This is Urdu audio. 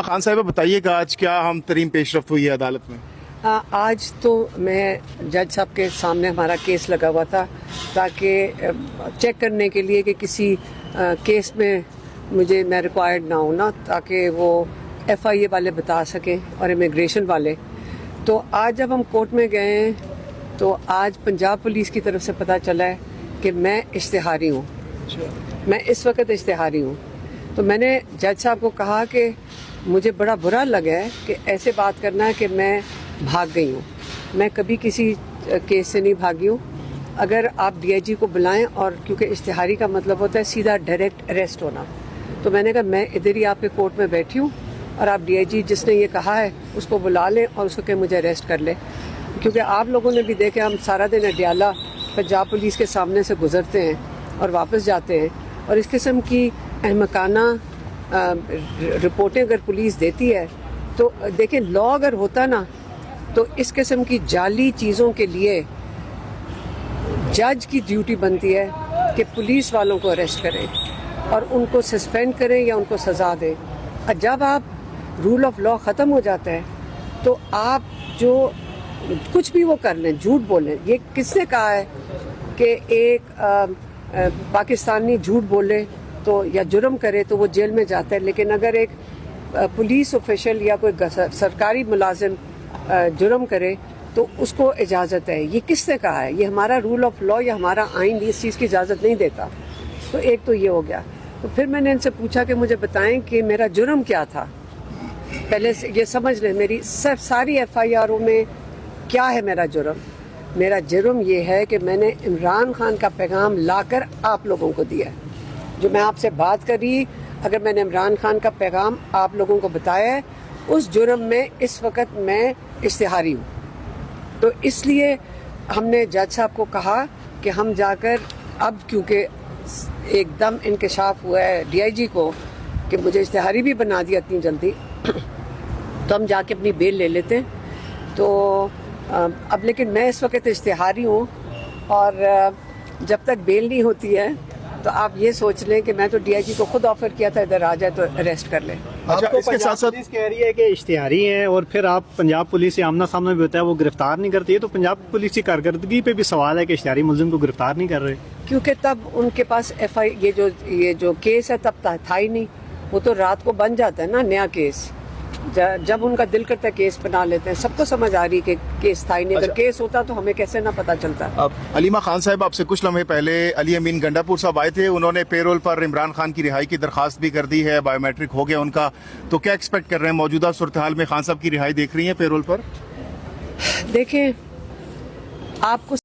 خان صاحب بتائیے کہ آج کیا اہم ترین پیش رفت ہوئی ہے عدالت میں؟ آج تو میں جج صاحب کے سامنے ہمارا کیس لگا ہوا تھا تاکہ چیک کرنے کے لیے کہ کسی کیس میں میں ریکوائرڈ نہ ہوں نا، تاکہ وہ ایف آئی اے والے بتا سکیں اور امیگریشن والے. تو آج جب ہم کورٹ میں گئے ہیں تو آج پنجاب پولیس کی طرف سے پتہ چلا ہے کہ میں اشتہاری ہوں. میں اس وقت اشتہاری ہوں. تو میں نے جج صاحب کو کہا کہ مجھے بڑا برا لگا ہے کہ ایسے بات کرنا ہے کہ میں بھاگ گئی ہوں. میں کبھی کسی کیس سے نہیں بھاگی ہوں. اگر آپ ڈی آئی جی کو بلائیں، اور کیونکہ اشتہاری کا مطلب ہوتا ہے سیدھا ڈائریکٹ اریسٹ ہونا، تو میں نے کہا میں ادھر ہی آپ کے کورٹ میں بیٹھی ہوں اور آپ ڈی آئی جی جس نے یہ کہا ہے اس کو بلا لیں اور اس کو کہ مجھے اریسٹ کر لے. کیونکہ آپ لوگوں نے بھی دیکھا ہم سارا دن اڈیالہ پنجاب پولیس کے سامنے سے گزرتے ہیں اور واپس جاتے ہیں، اور اس قسم کی احمقانہ رپورٹیں اگر پولیس دیتی ہے تو دیکھیں لا اگر ہوتا نا تو اس قسم کی جعلی چیزوں کے لیے جج کی ڈیوٹی بنتی ہے کہ پولیس والوں کو اریسٹ کریں اور ان کو سسپینڈ کریں یا ان کو سزا دیں. اور جب آپ رول آف لا ختم ہو جاتا ہے تو آپ جو کچھ بھی وہ کر لیں، جھوٹ بولیں. یہ کس نے کہا ہے کہ ایک پاکستانی جھوٹ بولے تو یا جرم کرے تو وہ جیل میں جاتا ہے، لیکن اگر ایک پولیس آفیشل یا کوئی سرکاری ملازم جرم کرے تو اس کو اجازت ہے. یہ کس نے کہا ہے؟ یہ ہمارا رول آف لا یا ہمارا آئین اس چیز کی اجازت نہیں دیتا. تو ایک تو یہ ہو گیا. تو پھر میں نے ان سے پوچھا کہ مجھے بتائیں کہ میرا جرم کیا تھا. پہلے سے یہ سمجھ لیں میری ساری ایف آئی آروں میں کیا ہے میرا جرم. میرا جرم یہ ہے کہ میں نے عمران خان کا پیغام لا کر آپ لوگوں کو دیا. جو میں آپ سے بات کر رہی، اگر میں نے عمران خان کا پیغام آپ لوگوں کو بتایا ہے، اس جرم میں اس وقت میں اشتہاری ہوں. تو اس لیے ہم نے جج صاحب کو کہا کہ ہم جا کر اب، کیونکہ ایک دم انکشاف ہوا ہے ڈی آئی جی کو کہ مجھے اشتہاری بھی بنا دیا اتنی جلدی، تو ہم جا کے اپنی بیل لے لیتے ہیں. تو اب لیکن میں اس وقت اشتہاری ہوں، اور جب تک بیل نہیں ہوتی ہے تو آپ یہ سوچ لیں کہ میں تو ڈی آئی جی کو خود آفر کیا تھا ادھر آ جائے تو اریسٹ کر لیں. اچھا، اس کے ساتھ ساتھ پولیس کہہ رہی ہے کہ اشتہاری ہیں اور پھر آپ پنجاب پولیس سے آمنا سامنا بھی ہوتا ہے وہ گرفتار نہیں کرتی ہے، تو پنجاب پولیس کی کارکردگی پہ بھی سوال ہے کہ اشتہاری ملزم کو گرفتار نہیں کر رہے. کیونکہ تب ان کے پاس ایف آئی یہ جو کیس ہے تب تھا ہی نہیں. وہ تو رات کو بن جاتا ہے نا نیا کیس، جب ان کا دل کرتا ہے کیس بنا لیتے ہیں. سب کو سمجھ آ رہی کہ کیس تھا ہی نہیں. اگر کیس ہوتا تو ہمیں کیسے نہ پتا چلتا. اب علیمہ خان صاحب آپ سے کچھ لمحے پہلے علی امین گنڈا پور صاحب آئے تھے، انہوں نے پیرول پر عمران خان کی رہائی کی درخواست بھی کر دی ہے، بایو میٹرک ہو گیا ان کا. تو کیا ایکسپیکٹ کر رہے ہیں موجودہ صورتحال میں؟ خان صاحب کی رہائی دیکھ رہی ہیں پیرول پر؟ دیکھیں، آپ کو